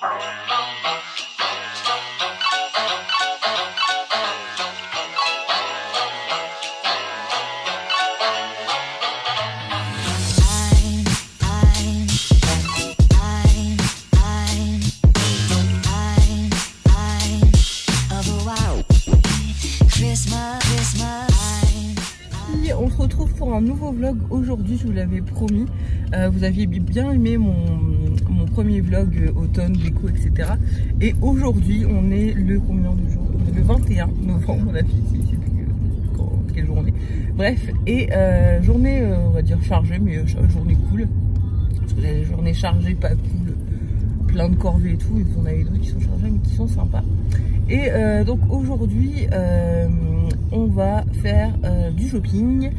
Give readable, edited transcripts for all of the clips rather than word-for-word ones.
On se retrouve pour un nouveau vlog aujourd'hui, je vous l'avais promis. Vous aviez bien aimé mon premier vlog automne, déco, etc. Et aujourd'hui, on est le combien de jours? Le 21 novembre, la fille, je sais plus quelle journée. Bref, et journée, on va dire chargée, mais journée cool. Parce que les journées chargées, pas cool, plein de corvées et tout. Et vous en avez d'autres qui sont chargées, mais qui sont sympas. Et donc aujourd'hui, on va faire du shopping.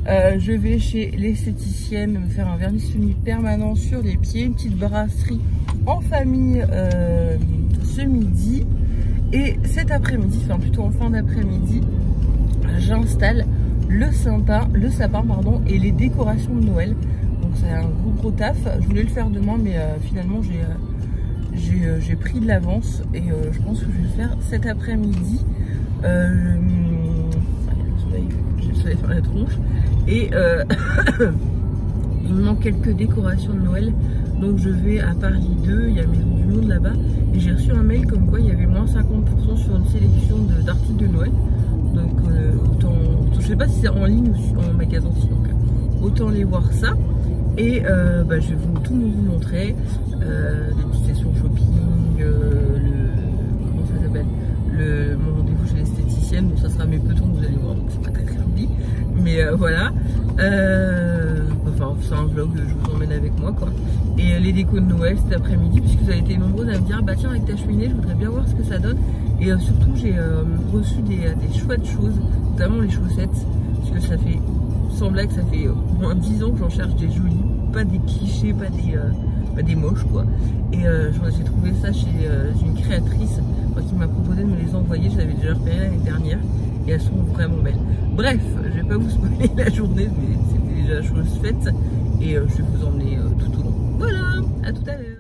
Je vais chez l'esthéticienne me faire un vernis semi permanent sur les pieds, une petite brasserie en famille ce midi. Et cet après-midi, enfin plutôt en fin d'après-midi, j'installe le sapin pardon, et les décorations de Noël. Donc c'est un gros taf. Je voulais le faire demain, mais finalement j'ai pris de l'avance et je pense que je vais le faire cet après-midi. Le soleil sur la tronche et il me manque quelques décorations de Noël, donc je vais à Paris 2, il y a Maison du Monde là-bas et j'ai reçu un mail comme quoi il y avait moins 50% sur une sélection d'articles de Noël, donc autant, je sais pas si c'est en ligne ou en magasin aussi, donc autant aller voir ça. Et je vais tout vous montrer, des petites sessions shopping, comment ça s'appelle, mon rendez-vous chez l'esthéticienne. Bon, ça sera mes petons que vous allez voir, donc c'est pas très joli, mais voilà. Enfin, c'est un vlog, je vous emmène avec moi quoi. Et les décos de Noël cet après-midi, puisque vous avez été nombreux à me dire, bah tiens, avec ta cheminée, je voudrais bien voir ce que ça donne. Et surtout, j'ai reçu des chouettes choses, notamment les chaussettes, parce que ça fait, sans blague, ça fait au moins 10 ans que j'en cherche des jolies, pas des clichés, pas des moches quoi. Et j'ai trouvé ça chez une créatrice qui m'a proposé de me les envoyer. Je l'avais déjà repéré l'année dernière et elles sont vraiment belles. Bref, je vais pas vous spoiler la journée, mais c'était déjà chose faite et je vais vous emmener tout au long. Voilà, à tout à l'heure.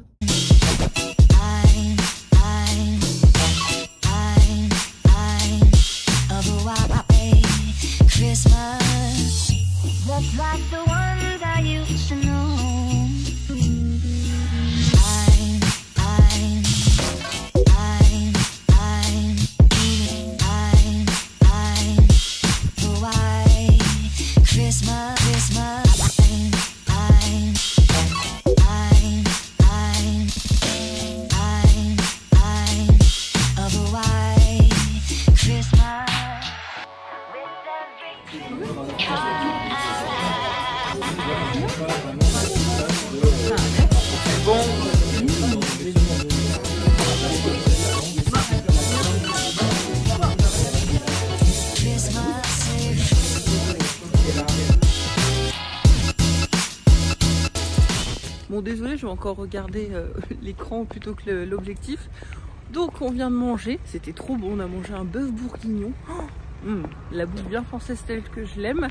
Bon, désolé, je vais encore regarder l'écran plutôt que l'objectif. Donc on vient de manger, c'était trop bon, on a mangé un bœuf bourguignon. La bouffe bien française telle que je l'aime.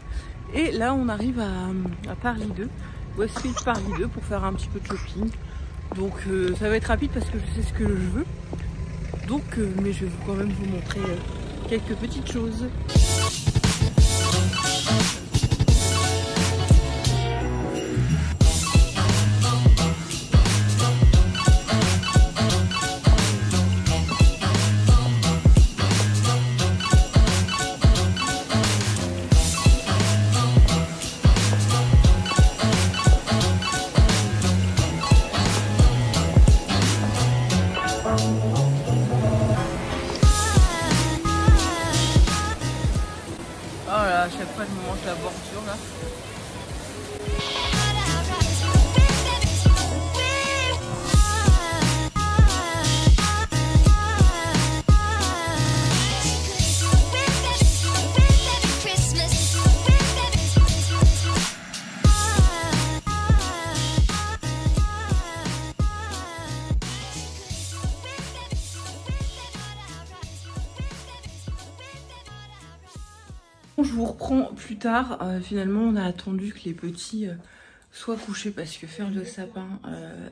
Et là on arrive à Paris 2, Westfield Paris 2 pour faire un petit peu de shopping. Donc ça va être rapide parce que je sais ce que je veux. Donc mais je vais quand même vous montrer quelques petites choses. À chaque fois je me mange la bordure là. Je vous reprends plus tard. Finalement on a attendu que les petits soit coucher parce que faire le sapin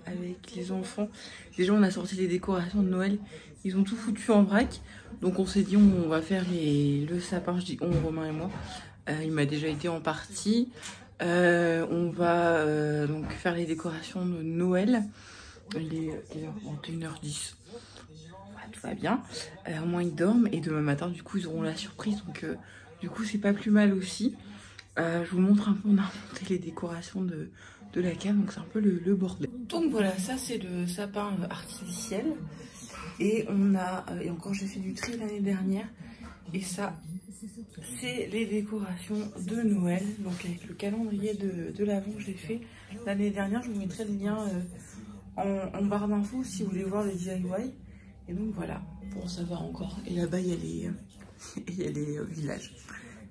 avec les enfants, déjà on a sorti les décorations de Noël, ils ont tout foutu en vrac, donc on s'est dit on va faire le sapin, je dis on, Romain et moi, il m'a déjà été en partie, on va donc faire les décorations de Noël, il est 21h10. Tout va bien, au moins ils dorment et demain matin du coup ils auront la surprise, donc du coup c'est pas plus mal aussi. Je vous montre un peu, on a monté les décorations de la cave, donc c'est un peu le bordel. Donc voilà, ça c'est le sapin artificiel et on a, et encore j'ai fait du tri l'année dernière, et ça c'est les décorations de Noël, donc avec le calendrier de l'Avent que j'ai fait l'année dernière. Je vous mettrai le lien en barre d'infos si vous voulez voir le DIY. Et donc voilà, pour en savoir encore. Et là-bas, il y a les villages.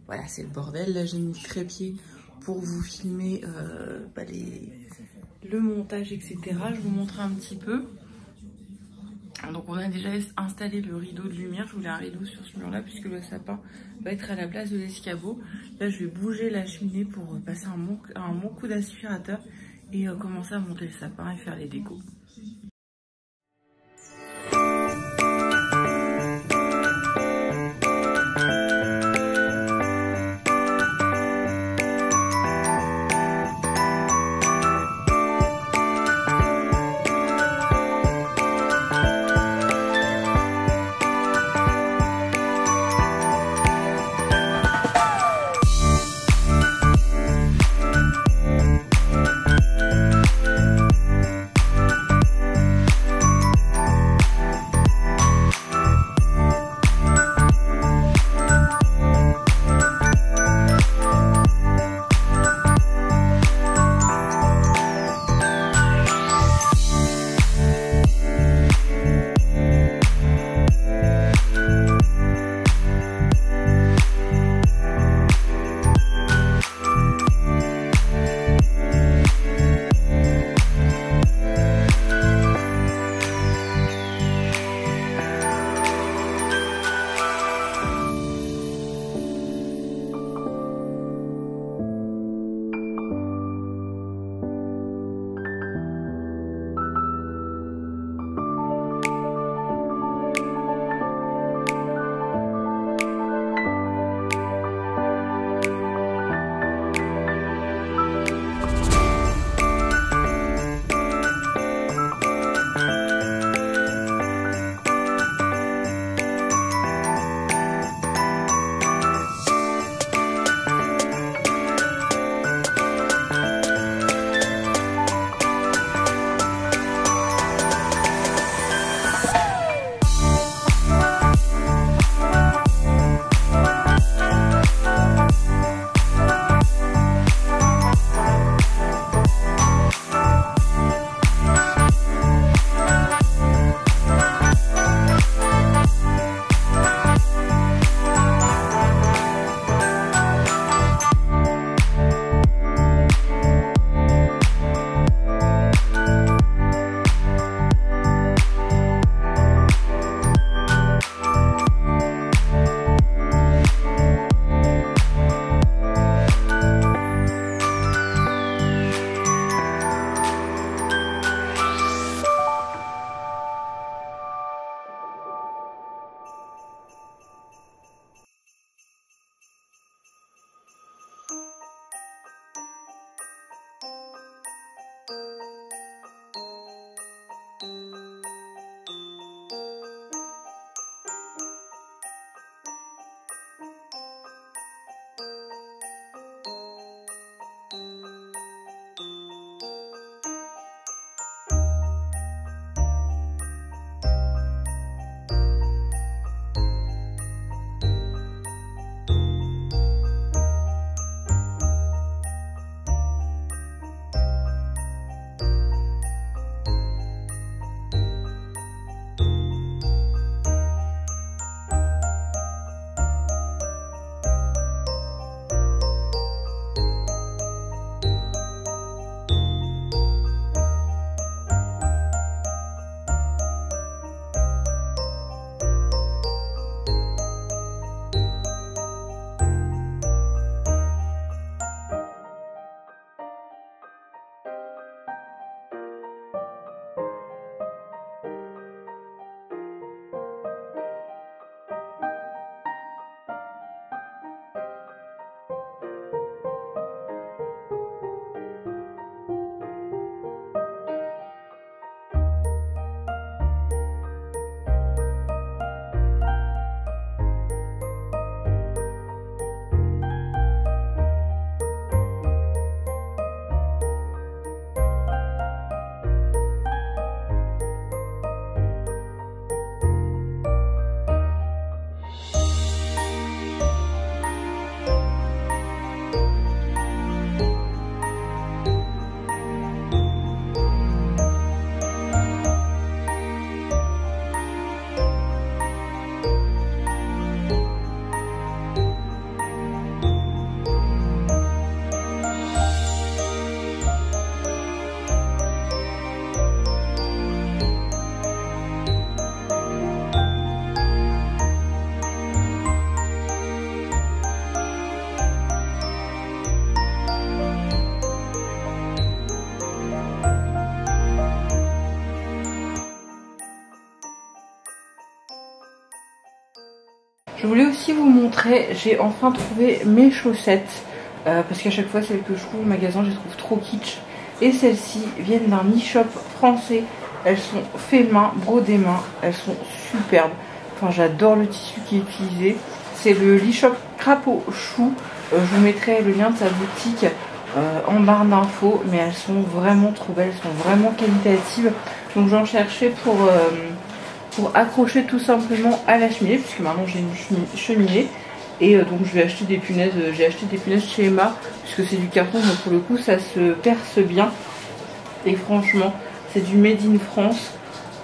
Voilà, c'est le bordel. Là, j'ai mis le trépied pour vous filmer le montage, etc. Je vous montre un petit peu. Donc on a déjà installé le rideau de lumière. Je voulais un rideau sur ce mur-là puisque le sapin va être à la place de l'escabeau. Là, je vais bouger la cheminée pour passer un bon coup d'aspirateur et commencer à monter le sapin et faire les décos. Je voulais aussi vous montrer, j'ai enfin trouvé mes chaussettes. Parce qu'à chaque fois, celles que je trouve au magasin, je les trouve trop kitsch. Et celles-ci viennent d'un e-shop français. Elles sont fait main, brodées main. Elles sont superbes. Enfin, j'adore le tissu qui est utilisé. C'est le e-shop Crapaud Chou. Je vous mettrai le lien de sa boutique en barre d'infos. Mais elles sont vraiment trop belles. Elles sont vraiment qualitatives. Donc j'en cherchais pour accrocher tout simplement à la cheminée. Puisque maintenant j'ai une cheminée. Et donc je vais acheter des punaises. J'ai acheté des punaises chez Emma. Puisque c'est du carton. Donc pour le coup ça se perce bien. Et franchement c'est du Made in France.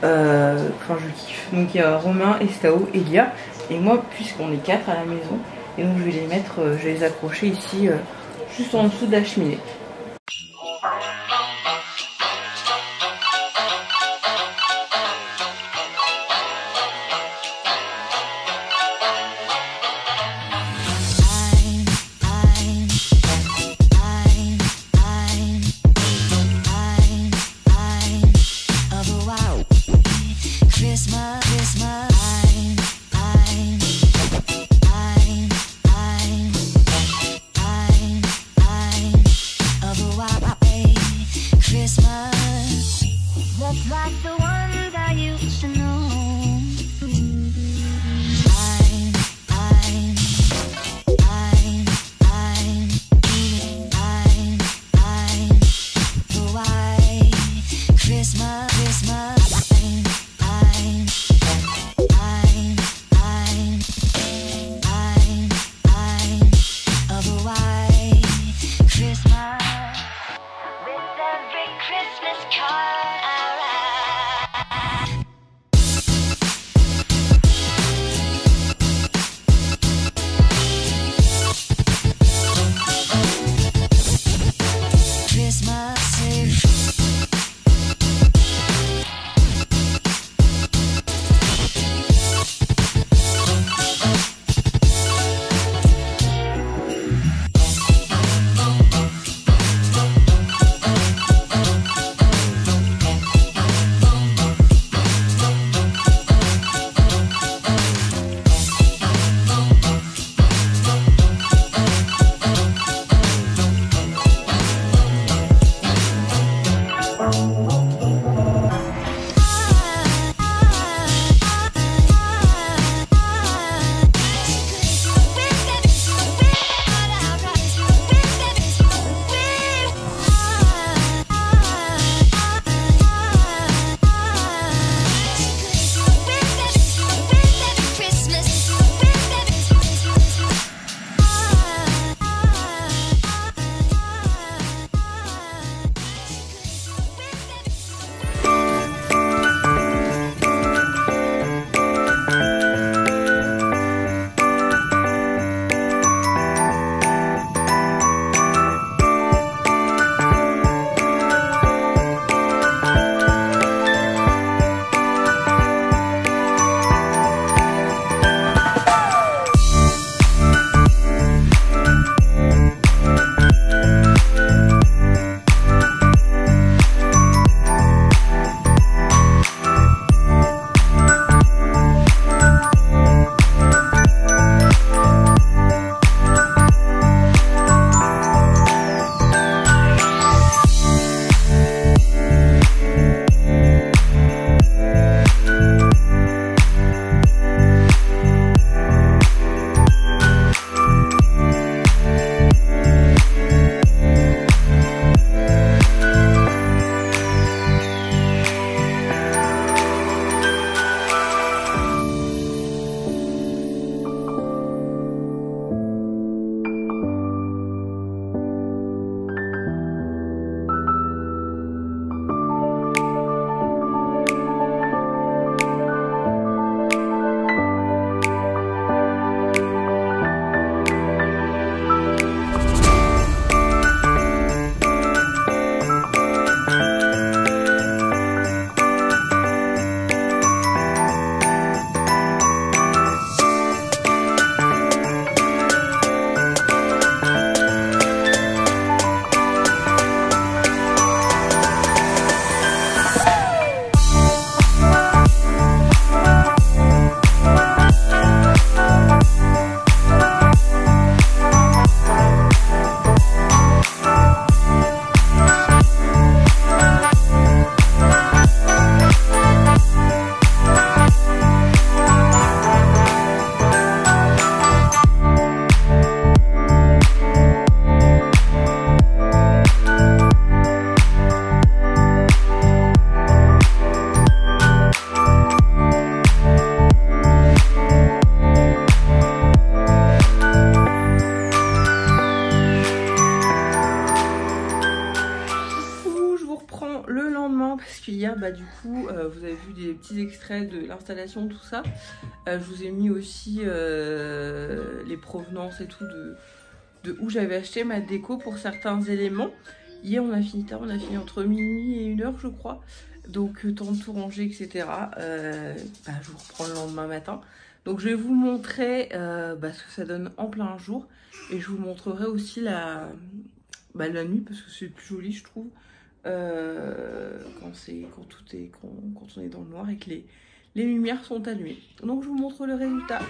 Enfin je kiffe. Donc il y a Romain, Estao, Elia et moi, puisqu'on est 4 à la maison. Et donc je vais les mettre, je vais les accrocher ici juste en dessous de la cheminée. coup, vous avez vu des petits extraits de l'installation, tout ça. Je vous ai mis aussi les provenances et tout de où j'avais acheté ma déco pour certains éléments. Hier on a fini tard, on a fini entre minuit et 1h je crois. Donc temps de tout ranger, etc. Je vous reprends le lendemain matin. Donc je vais vous montrer ce que ça donne en plein jour. Et je vous montrerai aussi la nuit parce que c'est plus joli je trouve. Quand on est dans le noir et que les lumières sont allumées. Donc je vous montre le résultat.